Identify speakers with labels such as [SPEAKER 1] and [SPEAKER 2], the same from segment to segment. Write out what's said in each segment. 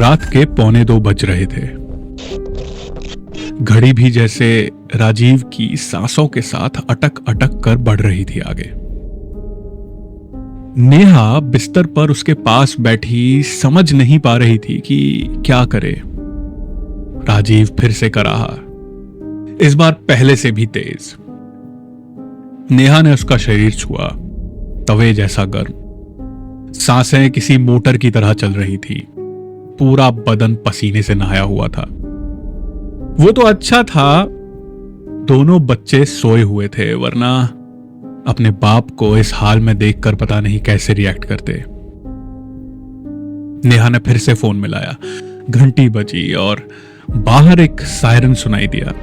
[SPEAKER 1] रात के 1:45 बज रहे थे। घड़ी भी जैसे राजीव की सांसों के साथ अटक अटक कर बढ़ रही थी आगे। नेहा बिस्तर पर उसके पास बैठी समझ नहीं पा रही थी कि क्या करे। राजीव फिर से कराहा, इस बार पहले से भी तेज। नेहा ने उसका शरीर छुआ, तवे जैसा गर्म। सांसें किसी मोटर की तरह चल रही थी। पूरा बदन पसीने से नहाया हुआ था। वो तो अच्छा था दोनों बच्चे सोए हुए थे, वरना अपने बाप को इस हाल में देखकर पता नहीं कैसे रिएक्ट करते। नेहा ने फिर से फोन मिलाया। घंटी बजी और बाहर एक सायरन सुनाई दिया।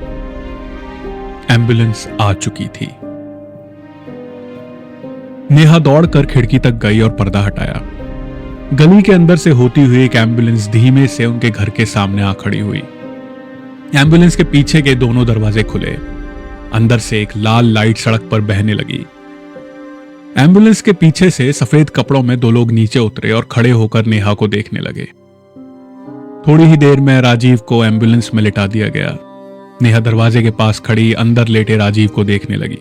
[SPEAKER 1] एम्बुलेंस आ चुकी थी। नेहा दौड़कर खिड़की तक गई और पर्दा हटाया। गली के अंदर से होती हुई एक एम्बुलेंस धीमे से उनके घर के सामने आ खड़ी हुई। एम्बुलेंस के पीछे के दोनों दरवाजे खुले। अंदर से एक लाल लाइट सड़क पर बहने लगी। एम्बुलेंस के पीछे से सफेद कपड़ों में दो लोग नीचे उतरे और खड़े होकर नेहा को देखने लगे। थोड़ी ही देर में राजीव को एम्बुलेंस में लिटा दिया गया। नेहा दरवाजे के पास खड़ी अंदर लेटे राजीव को देखने लगी।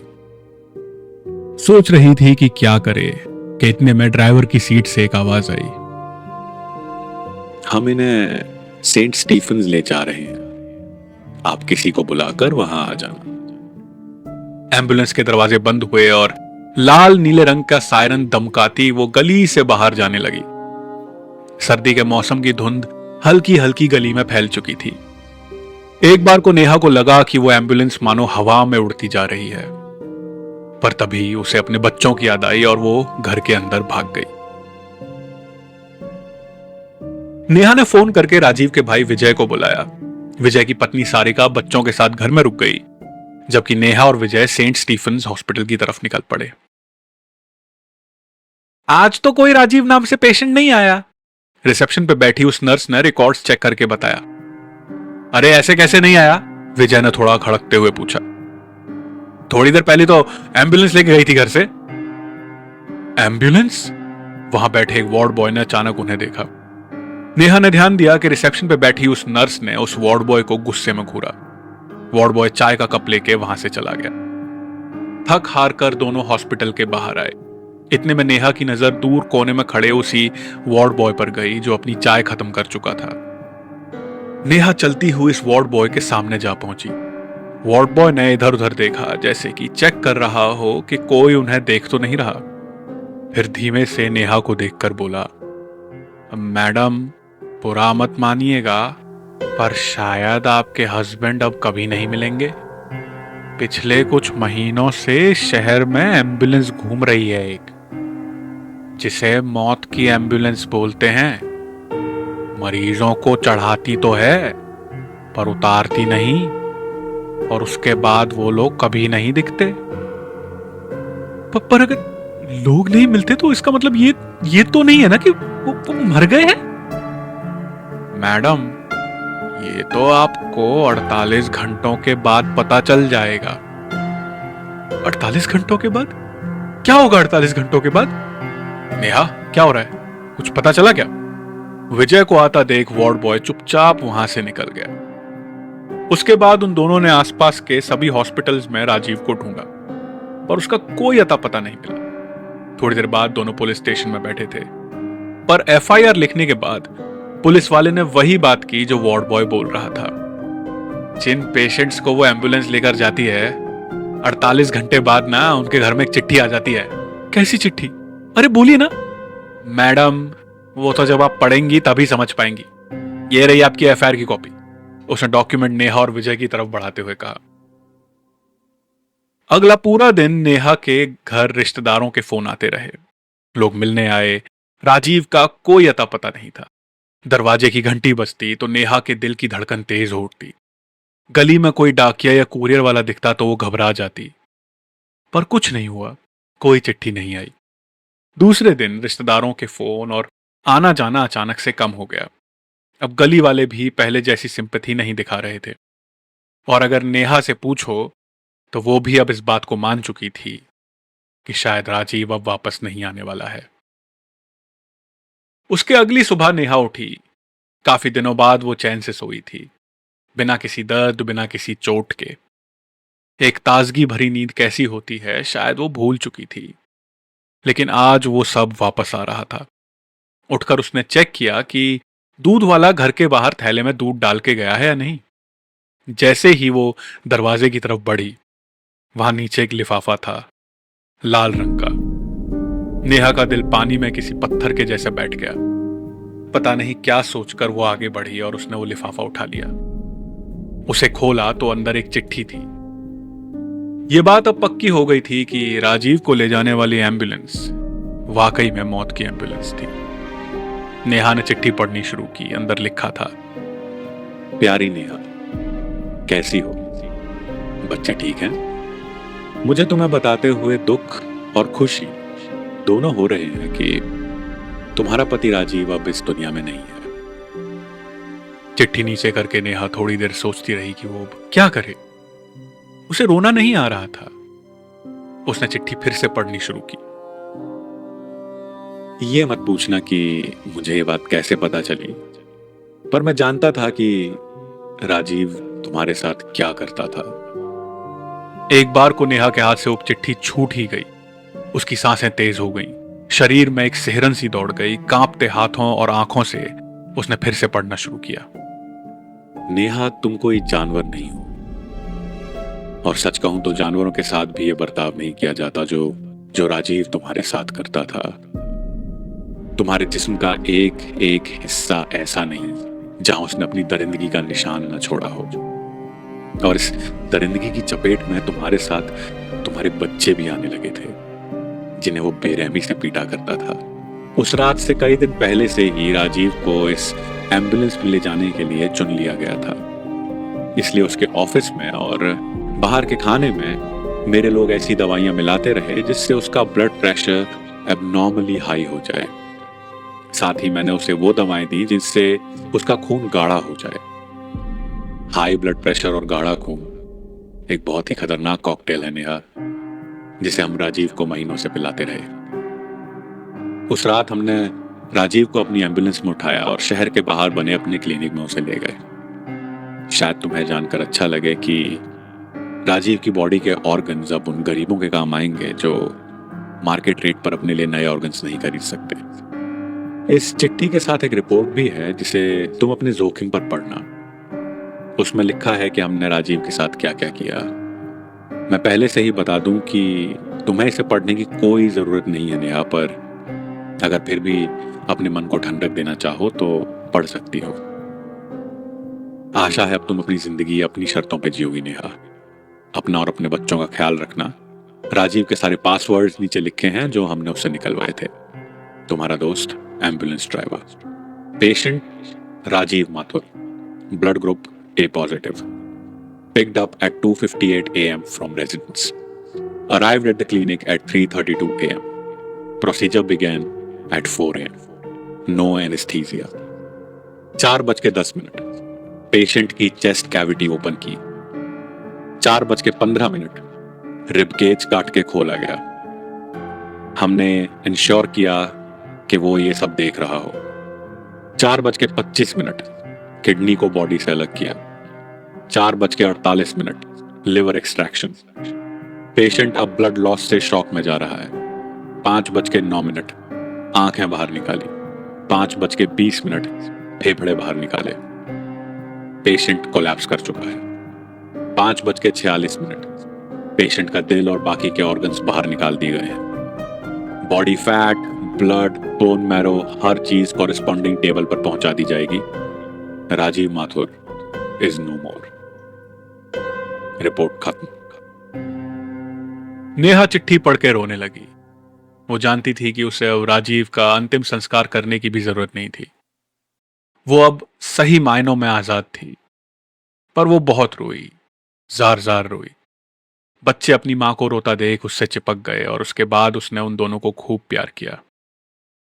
[SPEAKER 1] सोच रही थी कि क्या करे कि इतने में ड्राइवर की सीट से एक आवाज आई।
[SPEAKER 2] हम इन्हें सेंट स्टीफन्स ले जा रहे हैं, आप किसी को बुलाकर वहां आ जाना।
[SPEAKER 1] एम्बुलेंस के दरवाजे बंद हुए और लाल नीले रंग का सायरन दमकाती वो गली से बाहर जाने लगी। सर्दी के मौसम की धुंध हल्की हल्की गली में फैल चुकी थी। एक बार को नेहा को लगा कि वो एम्बुलेंस मानो हवा में उड़ती जा रही है, पर तभी उसे अपने बच्चों की याद आई और वो घर के अंदर भाग गई। नेहा ने फोन करके राजीव के भाई विजय को बुलाया। विजय की पत्नी सारिका बच्चों के साथ घर में रुक गई, जबकि नेहा और विजय सेंट स्टीफन्स हॉस्पिटल की तरफ निकल पड़े। आज तो कोई राजीव नाम से पेशेंट नहीं आया, रिसेप्शन पे बैठी उस नर्स ने रिकॉर्ड्स चेक करके बताया। अरे ऐसे कैसे नहीं आया? विजय ने थोड़ा खड़कते हुए पूछा। थोड़ी देर पहले तो एम्बुलेंस लेके गई थी घर से। एम्बुलेंस? वहां बैठे एक वार्ड बॉय ने अचानक उन्हें देखा। नेहा ने ध्यान दिया कि रिसेप्शन पे बैठी उस नर्स ने उस वार्ड बॉय को गुस्से में घूरा। वार्ड बॉय चाय का कप लेके वहां से चला गया। थक हार कर दोनों हॉस्पिटल के बाहर आए। इतने में नेहा की नजर दूर कोने में खड़े उसी वार्ड बॉय पर गई जो अपनी चाय खत्म कर चुका था। नेहा चलती हुई इस वार्ड बॉय के सामने जा पहुंची। वार्ड बॉय ने इधर उधर देखा, जैसे कि चेक कर रहा हो कि कोई उन्हें देख तो नहीं रहा। फिर धीमे से नेहा को देखकर बोला, मैडम बुरा मत मानिएगा, पर शायद आपके हस्बैंड अब कभी नहीं मिलेंगे। पिछले कुछ महीनों से शहर में एम्बुलेंस घूम रही है एक, जिसे मौत की एम्बुलेंस बोलते हैं। मरीजों को चढ़ाती तो है पर उतारती नहीं, और उसके बाद वो लोग कभी नहीं दिखते। पर अगर लोग नहीं मिलते तो इसका मतलब ये तो नहीं है ना कि वो मर गए हैं? मैडम ये तो आपको 48 घंटों के बाद पता चल जाएगा। 48 घंटों के बाद? क्या होगा 48 घंटों के बाद? नेहा क्या हो रहा है, कुछ पता चला क्या? विजय को आता देख वार्ड बॉय चुपचाप वहां से निकल गया। उसके बाद उन दोनों ने आसपास के सभी हॉस्पिटल्स में राजीव को ढूंढा, पर उसका कोई अता पता नहीं मिला। थोड़ी देर बाद दोनों पुलिस स्टेशन में बैठे थे, पर एफआईआर लिखने के बाद पुलिस वाले ने वही बात की जो वार्ड बॉय बोल रहा था। जिन पेशेंट्स को वो एम्बुलेंस लेकर जाती है, 48 घंटे बाद ना उनके घर में एक चिट्ठी आ जाती है। कैसी चिट्ठी? अरे बोलिए ना। मैडम वो तो जब आप पढ़ेंगी तभी समझ पाएंगी। ये रही आपकी एफआईआर की कॉपी। उसने डॉक्यूमेंट नेहा और विजय की तरफ बढ़ाते हुए कहा। अगला पूरा दिन नेहा के घर रिश्तेदारों के फोन आते रहे। लोग मिलने आए। राजीव का कोई अता पता नहीं था। दरवाजे की घंटी बजती तो नेहा के दिल की धड़कन तेज हो उठती। गली में कोई डाकिया या कुरियर वाला दिखता तो वो घबरा जाती, पर कुछ नहीं हुआ। कोई चिट्ठी नहीं आई। दूसरे दिन रिश्तेदारों के फोन और आना जाना अचानक से कम हो गया। अब गली वाले भी पहले जैसी सिंपैथी नहीं दिखा रहे थे, और अगर नेहा से पूछो तो वो भी अब इस बात को मान चुकी थी कि शायद राजीव अब वापस नहीं आने वाला है। उसके अगली सुबह नेहा उठी। काफी दिनों बाद वो चैन से सोई थी, बिना किसी दर्द, बिना किसी चोट के। एक ताजगी भरी नींद कैसी होती है शायद वो भूल चुकी थी, लेकिन आज वो सब वापस आ रहा था। उठकर उसने चेक किया कि दूध वाला घर के बाहर थैले में दूध डाल के गया है या नहीं। जैसे ही वो दरवाजे की तरफ बढ़ी, वहां नीचे एक लिफाफा था, लाल रंग का। नेहा का दिल पानी में किसी पत्थर के जैसे बैठ गया। पता नहीं क्या सोचकर वो आगे बढ़ी और उसने वो लिफाफा उठा लिया। उसे खोला तो अंदर एक चिट्ठी थी। ये बात अब पक्की हो गई थी कि राजीव को ले जाने वाली एम्बुलेंस वाकई में मौत की एम्बुलेंस थी। नेहा ने चिट्ठी पढ़नी शुरू की। अंदर लिखा था,
[SPEAKER 2] प्यारी नेहा, कैसी हो? बच्चे ठीक हैं? मुझे तुम्हें बताते हुए दुख और खुशी दोनों हो रहे हैं कि तुम्हारा पति राजीव अब इस दुनिया में नहीं है।
[SPEAKER 1] चिट्ठी नीचे करके नेहा थोड़ी देर सोचती रही कि वो क्या करे। उसे रोना नहीं आ रहा था। उसने चिट्ठी फिर से पढ़नी शुरू की।
[SPEAKER 2] ये मत पूछना कि मुझे ये बात कैसे पता चली, पर मैं जानता था कि राजीव तुम्हारे साथ क्या करता था।
[SPEAKER 1] एक बार को नेहा के हाथ से वो चिट्ठी छूट ही गई। उसकी सांसें तेज हो गईं। शरीर में एक सिहरन सी दौड़ गई। कांपते हाथों और आंखों से उसने फिर से पढ़ना शुरू किया।
[SPEAKER 2] नेहा, तुम कोई जानवर नहीं हो, और सच कहूं तो जानवरों के साथ भी ये बर्ताव नहीं किया जाता जो राजीव तुम्हारे साथ करता था। तुम्हारे जिस्म का एक एक हिस्सा ऐसा नहीं जहां उसने अपनी दरिंदगी का निशान न छोड़ा हो। और इस दरिंदगी की चपेट में तुम्हारे साथ तुम्हारे बच्चे भी आने लगे थे, जिन्हें वो बेरहमी से पीटा करता था। उस रात से कई दिन पहले से ही राजीव को इस एम्बुलेंस में ले जाने के लिए चुन लिया गया था। इसलिए उसके ऑफिस में और बाहर के खाने में मेरे लोग ऐसी दवाइयां मिलाते रहे जिससे उसका ब्लड प्रेशर एबनॉर्मली हाई हो जाए। साथ ही मैंने उसे वो दवाएं दी जिससे उसका खून गाढ़ा हो जाए। हाई ब्लड प्रेशर और गाढ़ा खून एक बहुत ही खतरनाक कॉकटेल है नेहा, जिसे हम राजीव को महीनों से पिलाते रहे। उस रात हमने राजीव को अपनी एम्बुलेंस में उठाया और शहर के बाहर बने अपने क्लिनिक में उसे ले गए। शायद तुम्हें जानकर अच्छा लगे कि राजीव की बॉडी के ऑर्गन्स अब उन गरीबों के काम आएंगे जो मार्केट रेट पर अपने लिए नए ऑर्गन्स नहीं खरीद सकते। इस चिट्ठी के साथ एक रिपोर्ट भी है जिसे तुम अपने जोखिम पर पढ़ना। उसमें लिखा है कि हमने राजीव के साथ क्या क्या किया। मैं पहले से ही बता दूं कि तुम्हें इसे पढ़ने की कोई जरूरत नहीं है नेहा, पर अगर फिर भी अपने मन को ठंडक देना चाहो तो पढ़ सकती हो। आशा है अब तुम अपनी जिंदगी अपनी शर्तों पे जियोगी नेहा। अपना और अपने बच्चों का ख्याल रखना। राजीव के सारे पासवर्ड्स नीचे लिखे हैं जो हमने उससे निकलवाए थे। तुम्हारा दोस्त, ambulance driver. Patient Rajiv Mathur, blood group A positive, picked up at 2:58 a.m. from residence, arrived at the clinic at 3:32 a.m. Procedure began at 4 a.m. No anesthesia. 4:10 patient की चेस्ट कैविटी ओपन की। 4:15 रिबकेज काट के खोला गया। हमने इंश्योर किया कि वो ये सब देख रहा हो। 4:25 किडनी को बॉडी से अलग किया। 4:48 लिवर एक्सट्रैक्शन। पेशेंट अब ब्लड लॉस से शॉक में जा रहा है। 5:09 आंखें बाहर निकाली। 5:20 फेफड़े बाहर निकाले। पेशेंट कोलैप्स कर चुका है। 5:46 पेशेंट का दिल और बाकी के ऑर्गन्स बाहर निकाल दिए गए हैं। Body fat, blood, bone marrow, हर चीज कॉरेस्पॉन्डिंग टेबल पर पहुंचा दी जाएगी। Rajiv Mathur is no more. Report खत्म।
[SPEAKER 1] नेहा चिट्ठी पढ़ के रोने लगी। वो जानती थी कि उसे अब राजीव का अंतिम संस्कार करने की भी जरूरत नहीं थी। वो अब सही मायनों में आजाद थी। पर वो बहुत रोई, जार जार रोई। बच्चे अपनी मां को रोता देख उससे चिपक गए और उसके बाद उसने उन दोनों को खूब प्यार किया।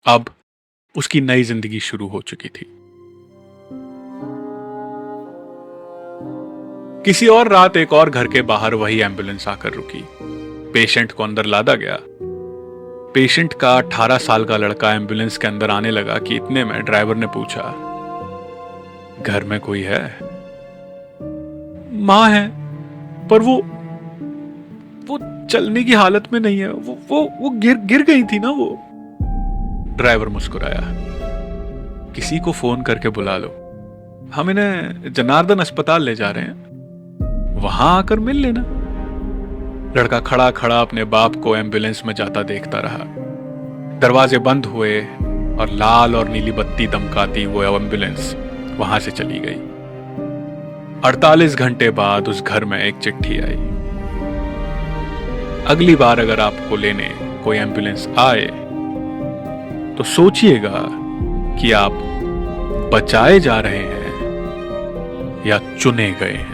[SPEAKER 1] अब उसकी नई जिंदगी शुरू हो चुकी थी। किसी और रात एक और घर के बाहर वही एम्बुलेंस आकर रुकी। पेशेंट को अंदर लादा गया। पेशेंट का 18 साल का लड़का एम्बुलेंस के अंदर आने लगा कि इतने में ड्राइवर ने पूछा, घर में कोई है? मां है, पर वो चलने की हालत में नहीं है। वो गिर गई थी ना वो। ड्राइवर मुस्कुराया। किसी को फोन करके बुला लो, हम इन्हें जनार्दन अस्पताल ले जा रहे हैं, वहां आकर मिल लेना। लड़का खड़ा खड़ा अपने बाप को एम्बुलेंस में जाता देखता रहा। दरवाजे बंद हुए और लाल और नीली बत्ती दमकाती वो एम्बुलेंस वहां से चली गई। 48 घंटे बाद उस घर में एक चिट्ठी आई। अगली बार अगर आपको लेने कोई एम्बुलेंस आए तो सोचिएगा कि आप बचाए जा रहे हैं या चुने गए हैं।